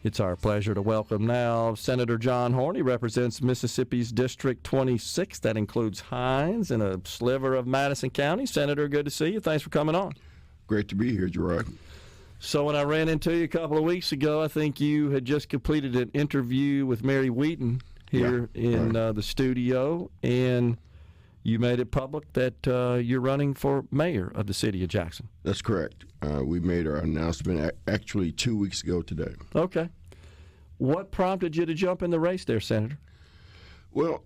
It's our pleasure to welcome now Senator John Horhn. He represents Mississippi's District 26. That includes Hinds and a sliver of Madison County. Senator, good to see you. Thanks for coming on. Great to be here, Gerard. So when I ran into you a couple of weeks ago, I think you had just completed an interview with Mary Wheaton here in the studio, and you made it public that you're running for mayor of the city of Jackson. That's correct. We made our announcement actually 2 weeks ago today. Okay. What prompted you to jump in the race there, Senator? Well,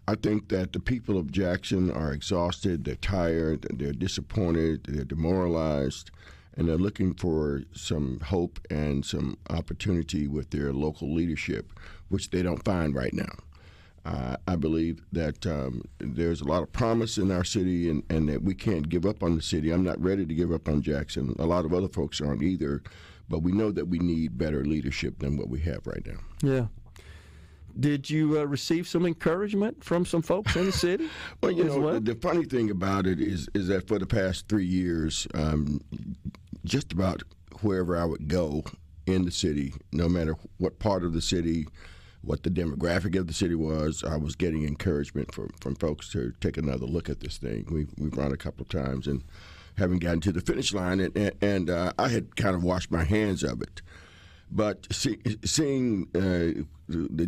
I think that the people of Jackson are exhausted, they're tired, they're disappointed, they're demoralized, and they're looking for some hope and some opportunity with their local leadership, which they don't find right now. I believe that there's a lot of promise in our city and that we can't give up on the city. I'm not ready to give up on Jackson. A lot of other folks aren't either, but we know that we need better leadership than what we have right now. Yeah. Did you receive some encouragement from some folks in the city? Well, the funny thing about it is that for the past 3 years, just about wherever I would go in the city, no matter what part of the city, what the demographic of the city was, I was getting encouragement from folks to take another look at this thing. We've run a couple of times and haven't gotten to the finish line, and I had kind of washed my hands of it. But seeing the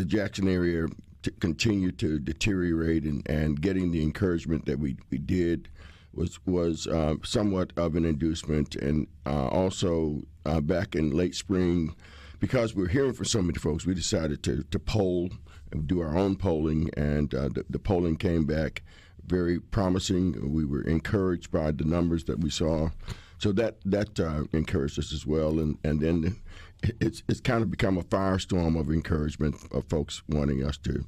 Jackson area continue to deteriorate and getting the encouragement that we did was somewhat of an inducement, and also back in late spring, because we were hearing from so many folks, we decided to poll and do our own polling, and the polling came back very promising. We were encouraged by the numbers that we saw, so that encouraged us as well. And then it's kind of become a firestorm of encouragement of folks wanting us to,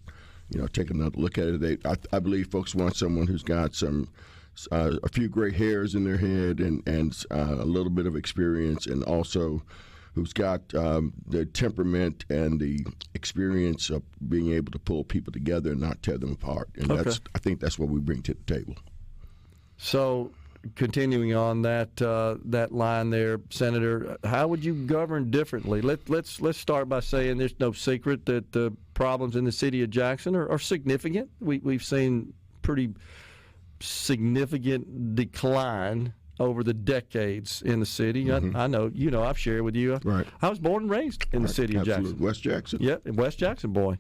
take another look at it. I believe folks want someone who's got a few gray hairs in their head and a little bit of experience, and also who's got the temperament and the experience of being able to pull people together and not tear them apart. And I think that's what we bring to the table. So, continuing on that line there, Senator, how would you govern differently? Let's start by saying there's no secret that the problems in the city of Jackson are significant. We've seen pretty significant decline over the decades in the city. Mm-hmm. I know, I've shared with you. Right. I was born and raised in the city of Jackson. West Jackson. Yeah, West Jackson boy.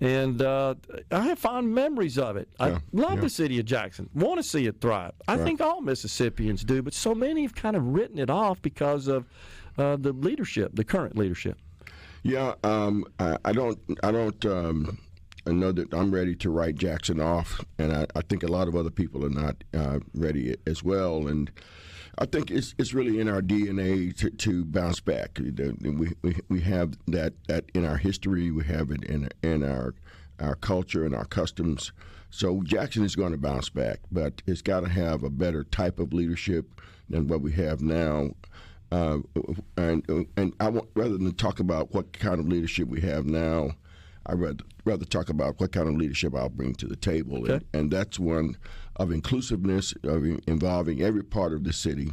And I have fond memories of it. I love the city of Jackson, want to see it thrive. I think all Mississippians do, but so many have kind of written it off because of the leadership, the current leadership. Yeah, I don't know that I'm ready to write Jackson off, and I think a lot of other people are not ready as well. And I think it's really in our DNA to bounce back. We have that in our history. We have it in our culture and our customs. So Jackson is going to bounce back, but it's got to have a better type of leadership than what we have now. And I want, rather than talk about what kind of leadership we have now, I'd rather talk about what kind of leadership I'll bring to the table. Okay. And that's one of inclusiveness, of involving every part of the city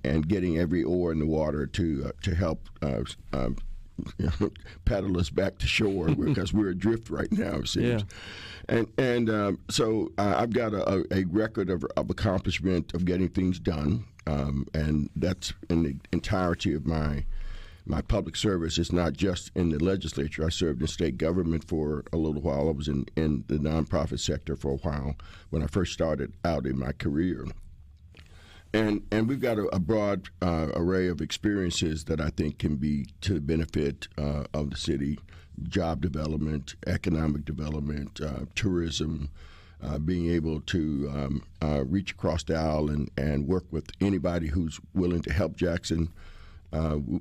and getting every oar in the water to help paddle us back to shore because we're adrift right now, it seems. Yeah. And so I've got a record of accomplishment of getting things done, and that's in the entirety of my public service. Is not just in the legislature. I served in state government for a little while. I was in the nonprofit sector for a while when I first started out in my career. And we've got a broad array of experiences that I think can be to the benefit of the city: job development, economic development, tourism, being able to reach across the aisle and work with anybody who's willing to help Jackson.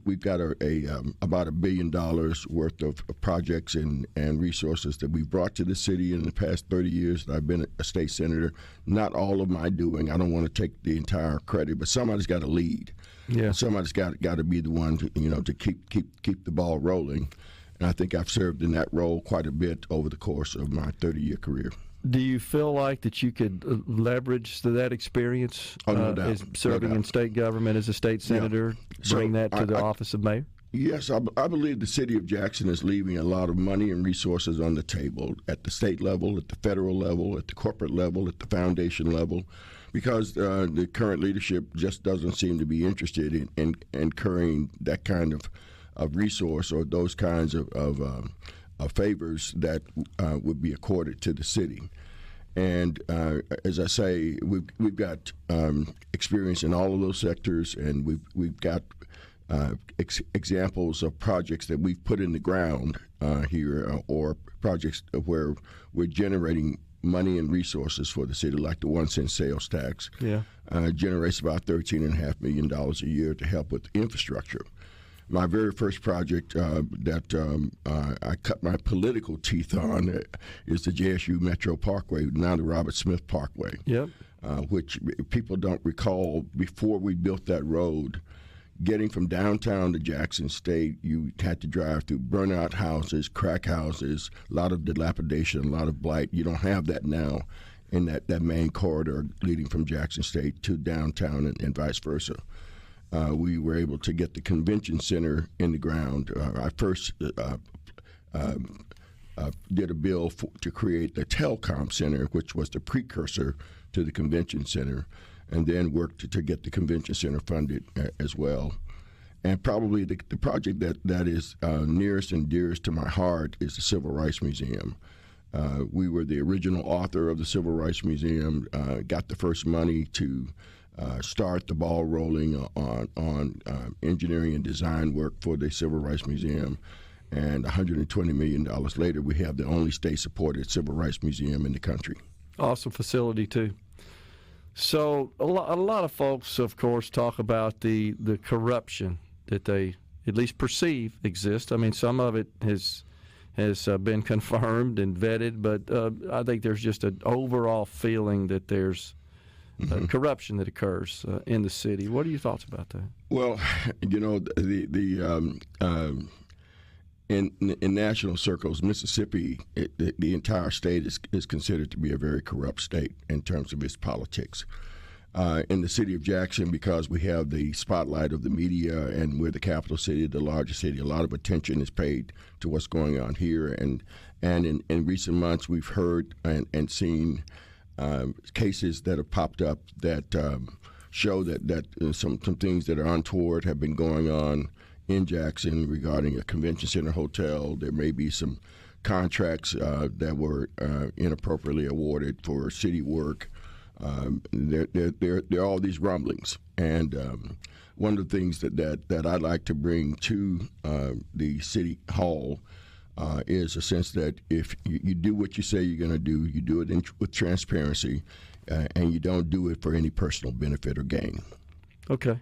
We've got about $1 billion worth of projects and resources that we've brought to the city in the past 30 years that I've been a state senator. Not all of my doing. I don't want to take the entire credit, but somebody's got to lead. Yeah. Somebody's got to be the one to keep the ball rolling. And I think I've served in that role quite a bit over the course of my 30-year career. Do you feel like that you could leverage that experience no doubt. as serving in state government as a state senator, bring that to the office of mayor? Yes, I believe the city of Jackson is leaving a lot of money and resources on the table at the state level, at the federal level, at the corporate level, at the foundation level, because the current leadership just doesn't seem to be interested in incurring that kind of resource or those kinds of favors that would be accorded to the city. And as I say, we've got experience in all of those sectors, and we've got examples of projects that we've put in the ground here, or projects where we're generating money and resources for the city, like the 1 cent sales tax. Yeah, generates about $13.5 million a year to help with infrastructure. My very first project that I cut my political teeth on is the JSU Metro Parkway, now the Robert Smith Parkway. Yep. Which people don't recall. Before we built that road, getting from downtown to Jackson State, you had to drive through burnout houses, crack houses, a lot of dilapidation, a lot of blight. You don't have that now in that main corridor leading from Jackson State to downtown and vice versa. We were able to get the convention center in the ground. I first did a bill to create the telecom center, which was the precursor to the convention center, and then worked to get the convention center funded as well. And probably the project that is nearest and dearest to my heart is the Civil Rights Museum. We were the original author of the Civil Rights Museum, got the first money to start the ball rolling on engineering and design work for the Civil Rights Museum. And $120 million later, we have the only state-supported Civil Rights Museum in the country. Awesome facility, too. So a lot of folks, of course, talk about the corruption that they at least perceive exists. I mean, some of it has been confirmed and vetted, but I think there's just an overall feeling that there's corruption that occurs in the city. What are your thoughts about that? Well, you know, in national circles, Mississippi, the entire state is considered to be a very corrupt state in terms of its politics. In the city of Jackson, because we have the spotlight of the media and we're the capital city, the largest city, a lot of attention is paid to what's going on here. And in recent months, we've heard and seen cases that have popped up that show that some things that are untoward have been going on in Jackson regarding a convention center hotel. There may be some contracts that were inappropriately awarded for city work. There are all these rumblings, and one of the things that I'd like to bring to the city hall is a sense that if you do what you say you're going to do, you do it with transparency, and you don't do it for any personal benefit or gain. Okay.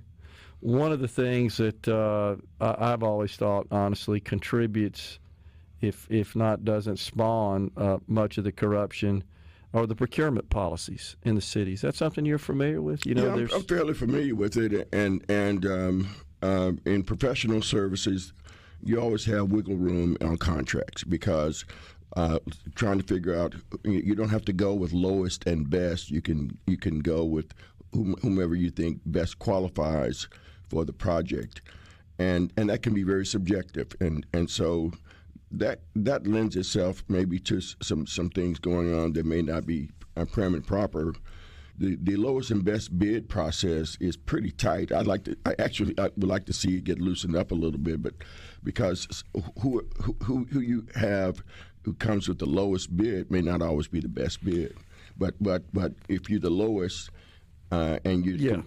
One of the things that I've always thought, honestly, contributes, if not doesn't spawn much of the corruption, are the procurement policies in the cities. That's something you're familiar with? You know, yeah, I'm fairly familiar with it, and in professional services, you always have wiggle room on contracts because trying to figure out, you don't have to go with lowest and best. You can go with whomever you think best qualifies for the project, and that can be very subjective, and so that lends itself maybe to some things going on that may not be prim and proper. The lowest and best bid process is pretty tight. I would like to see it get loosened up a little bit, but because who you have who comes with the lowest bid may not always be the best bid, but if you're the lowest and you're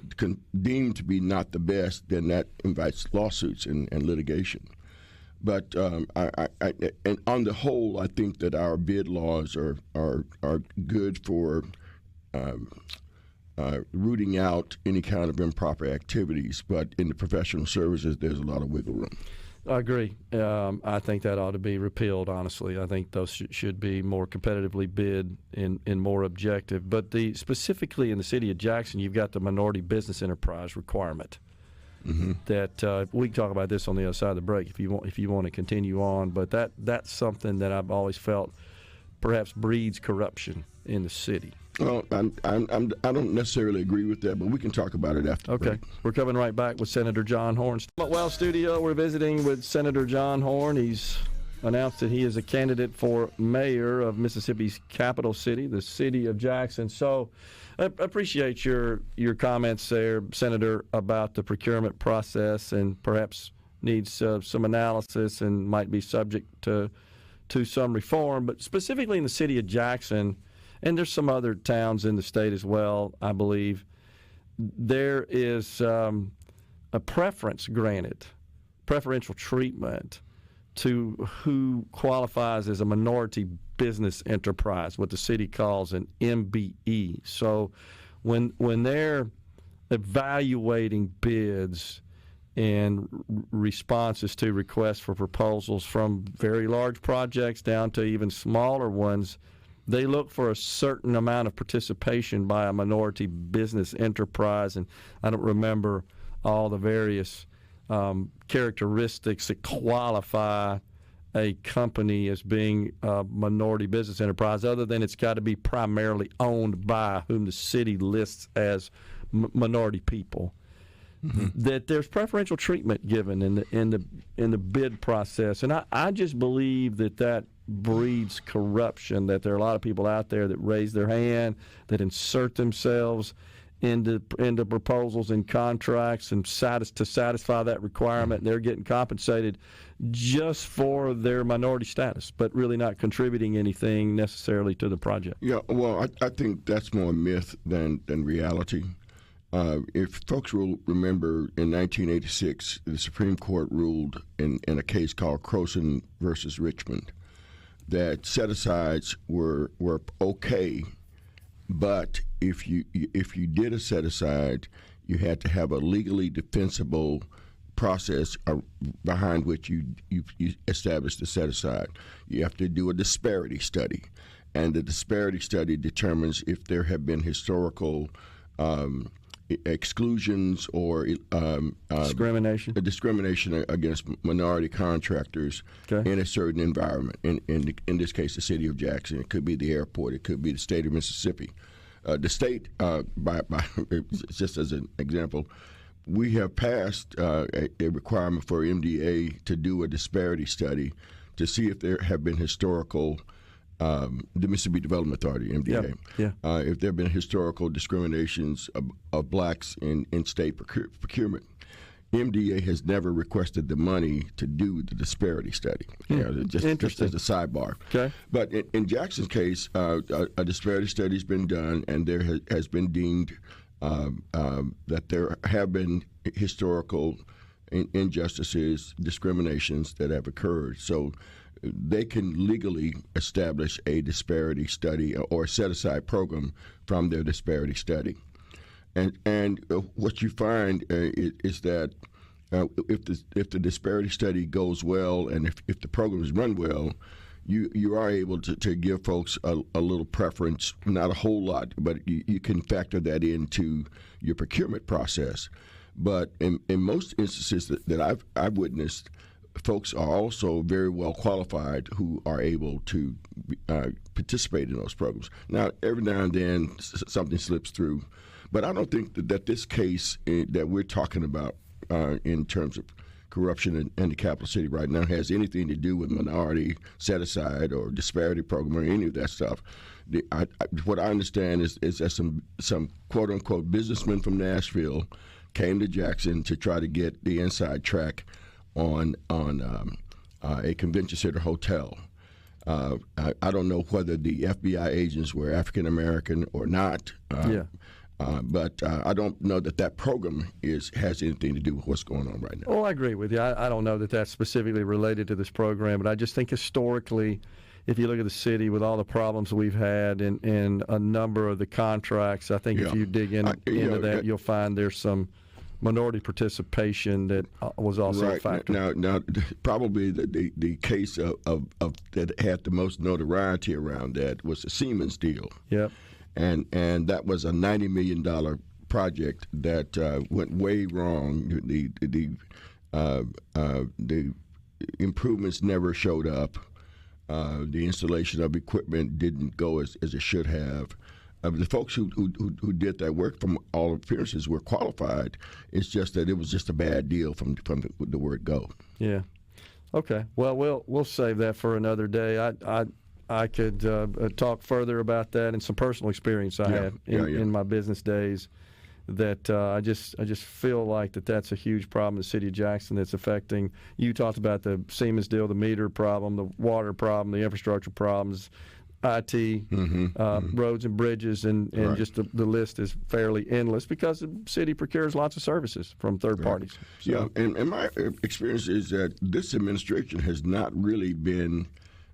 deemed to be not the best, then that invites lawsuits and litigation. But and on the whole, I think that our bid laws are good for rooting out any kind of improper activities. But in the professional services, there's a lot of wiggle room. I agree. I think that ought to be repealed, honestly. I think those should be more competitively bid and more objective. But specifically in the city of Jackson, you've got the minority business enterprise requirement. Mm-hmm. That we can talk about this on the other side of the break if you want to continue on. But that's something that I've always felt perhaps breeds corruption in the city. Well, I don't necessarily agree with that, but we can talk about it after. Okay. We're coming right back with Senator John Horhn. Well, studio, we're visiting with Senator John Horhn. He's announced that he is a candidate for mayor of Mississippi's capital city, the city of Jackson. So I appreciate your comments there, Senator, about the procurement process, and perhaps needs some analysis and might be subject to some reform. But specifically in the city of Jackson, and there's some other towns in the state as well, I believe, there is a preference granted, preferential treatment to who qualifies as a minority business enterprise, what the city calls an MBE. So when they're evaluating bids and responses to requests for proposals from very large projects down to even smaller ones, they look for a certain amount of participation by a minority business enterprise. And I don't remember all the various characteristics that qualify a company as being a minority business enterprise, other than it's got to be primarily owned by whom the city lists as minority people. Mm-hmm. That there's preferential treatment given in the bid process, and I just believe that breeds corruption. That there are a lot of people out there that raise their hand, that insert themselves into proposals and contracts and to satisfy that requirement. They're getting compensated just for their minority status, but really not contributing anything necessarily to the project. Yeah, well, I think that's more myth than reality. If folks will remember, in 1986, the Supreme Court ruled in a case called Croson versus Richmond that set-asides were okay, but if you did a set-aside, you had to have a legally defensible process behind which you establish the set-aside. You have to do a disparity study, and the disparity study determines if there have been historical exclusions or discrimination against minority contractors in a certain environment. In this case, the city of Jackson. It could be the airport. It could be the state of Mississippi. The state, just as an example, we have passed a requirement for MDA to do a disparity study to see if there have been historical. The Mississippi Development Authority, MDA. If there have been historical discriminations of blacks in state procurement, MDA has never requested the money to do the disparity study. Just as a sidebar. Okay. But in Jackson's case, a disparity study has been done, and there has been deemed that there have been historical injustices, discriminations that have occurred. So they can legally establish a disparity study or set-aside program from their disparity study. And what you find is that if the disparity study goes well, and if the program is run well, you are able to give folks a little preference, not a whole lot, but you can factor that into your procurement process. But in most instances that I've witnessed, folks are also very well qualified who are able to participate in those programs. Now, every now and then something slips through, but I don't think that this case that we're talking about in terms of corruption in the capital city right now has anything to do with minority set-aside or disparity program or any of that stuff. What I understand is that some quote-unquote businessmen from Nashville came to Jackson to try to get the inside track on a convention center hotel. I don't know whether the FBI agents were African American or not, but I don't know that program has anything to do with what's going on right now. Well, I agree with you. I don't know that that's specifically related to this program, but I just think historically, if you look at the city with all the problems we've had in a number of the contracts, I think if you dig into that, you'll find there's some minority participation that was also a factor. Now, probably the case of that had the most notoriety around that was the Siemens deal. Yep. And that was a $90 million project that went way wrong. The improvements never showed up. The installation of equipment didn't go as it should have. the folks who did that work, from all appearances, were qualified. It's just that it was just a bad deal from the word go. Yeah. Okay. Well, we'll save that for another day. I could talk further about that and some personal experience I had in my business days. That I just feel like that's a huge problem in the city of Jackson that's affecting. You talked about the Siemens deal, the meter problem, the water problem, the infrastructure problems, IT, roads and bridges, and Right. just the list is fairly endless because the city procures lots of services from third parties. So, Yeah, and my experience is that this administration has not really been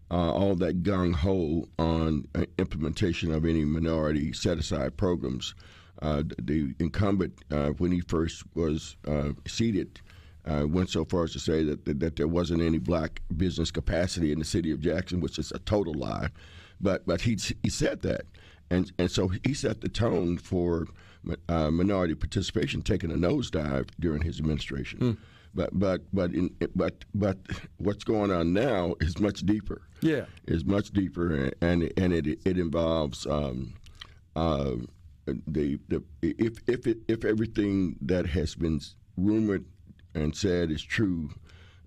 all that gung-ho on implementation of any minority set-aside programs. The incumbent, when he first was seated, went so far as to say that there wasn't any black business capacity in the city of Jackson, which is a total lie. But he said that, and so he set the tone for minority participation, taking a nosedive during his administration. But what's going on now is much deeper. Yeah, is much deeper, and it involves if everything that has been rumored and said is true,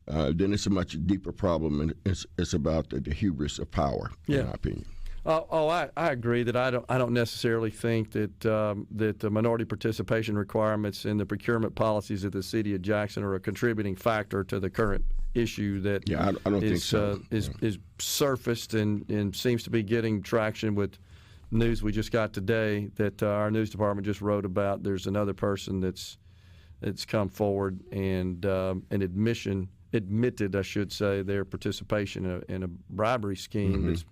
then it's a much deeper problem, and it's about the hubris of power, in my opinion. I agree that I don't necessarily think that the minority participation requirements in the procurement policies of the city of Jackson are a contributing factor to the current issue that I don't think so. is surfaced and seems to be getting traction with news we just got today that our news department just wrote about. There's another person that's come forward and admitted, I should say, their participation in a bribery scheme that's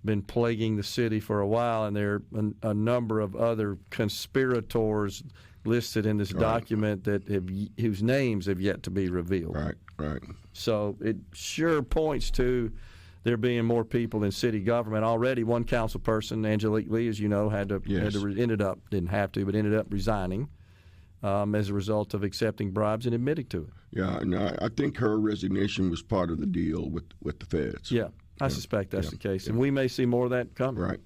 been plaguing the city for a while, and there are a number of other conspirators listed in this document whose names have yet to be revealed. Right. So it sure points to there being more people in city government. Already one council person, Angelique Lee, as you know, ended up resigning as a result of accepting bribes and admitting to it. Yeah, no, I think her resignation was part of the deal with the feds. Yeah, I suspect that's the case, and we may see more of that coming. Right.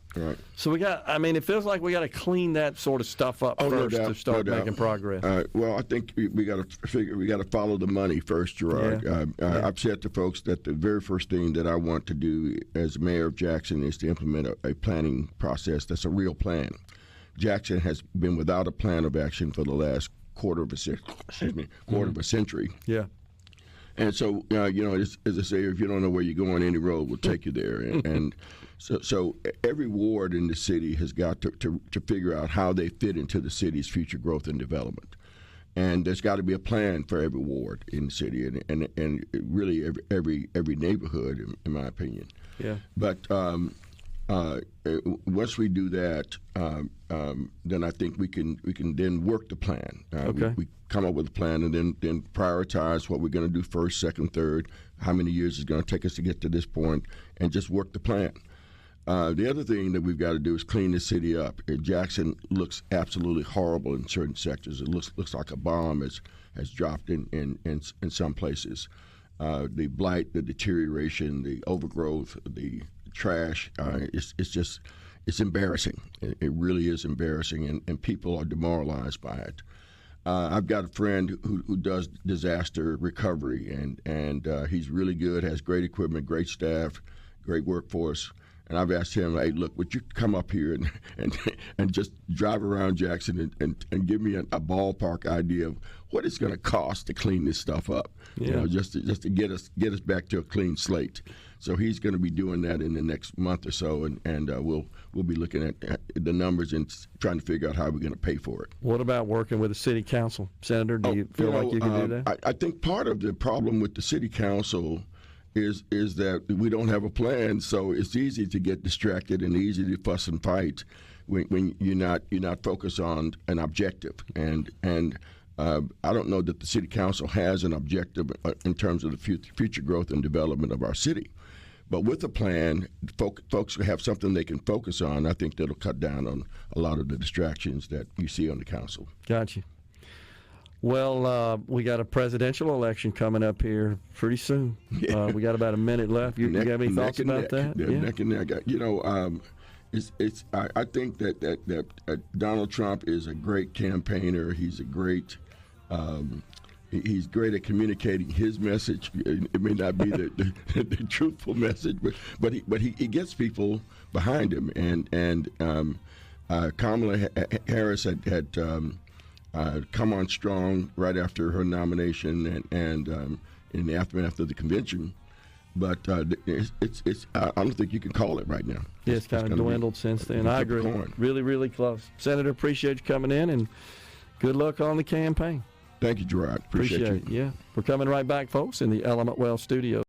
So it feels like we got to clean that sort of stuff up first to start making progress. Well, I think we got to follow the money first, Gerard. Yeah. I've said to folks that the very first thing that I want to do as mayor of Jackson is to implement a planning process that's a real plan. Jackson has been without a plan of action for the last quarter of a century. Yeah. And so, as I say, if you don't know where you're going, any road will take you there. And so every ward in the city has got to figure out how they fit into the city's future growth and development. And there's got to be a plan for every ward in the city, and really every neighborhood, in my opinion. Yeah. But once we do that, then I think we can then work the plan. We come up with a plan and then prioritize what we're going to do first, second, third, how many years it's going to take us to get to this point, and just work the plan. The other thing that we've got to do is clean the city up. Jackson looks absolutely horrible in certain sectors. It looks like a bomb has dropped in some places. The blight, the deterioration, the overgrowth, the trash, it's embarrassing. It really is embarrassing, and people are demoralized by it. I've got a friend who does disaster recovery, and he's really good, has great equipment, great staff, great workforce. And I've asked him, hey, look, would you come up here and just drive around Jackson and give me a ballpark idea of what it's going to cost to clean this stuff up, just to get us back to a clean slate. So he's going to be doing that in the next month or so, and we'll be looking at the numbers and trying to figure out how we're going to pay for it. What about working with the city council, Senator? Do you feel like you can do that? I think part of the problem with the city council is that we don't have a plan, so it's easy to get distracted and easy to fuss and fight when you're not focused on an objective. And I don't know that the city council has an objective in terms of the future growth and development of our city. But with a plan, folks have something they can focus on. I think that'll cut down on a lot of the distractions that you see on the council. Gotcha. Well, we got a presidential election coming up here pretty soon. We got about a minute left. You got any thoughts about that? Neck and neck. I think that Donald Trump is a great campaigner. He's a great. He's great at communicating his message. It may not be the truthful message, but he gets people behind him. And Kamala Harris had come on strong right after her nomination and in the aftermath of the convention. But it's I don't think you can call it right now. Yeah, it's kind of dwindled since then. I agree. Really, really close. Senator, appreciate you coming in, and good luck on the campaign. Thank you, Gerard. Appreciate you. Yeah. We're coming right back, folks, in the Element Well studio.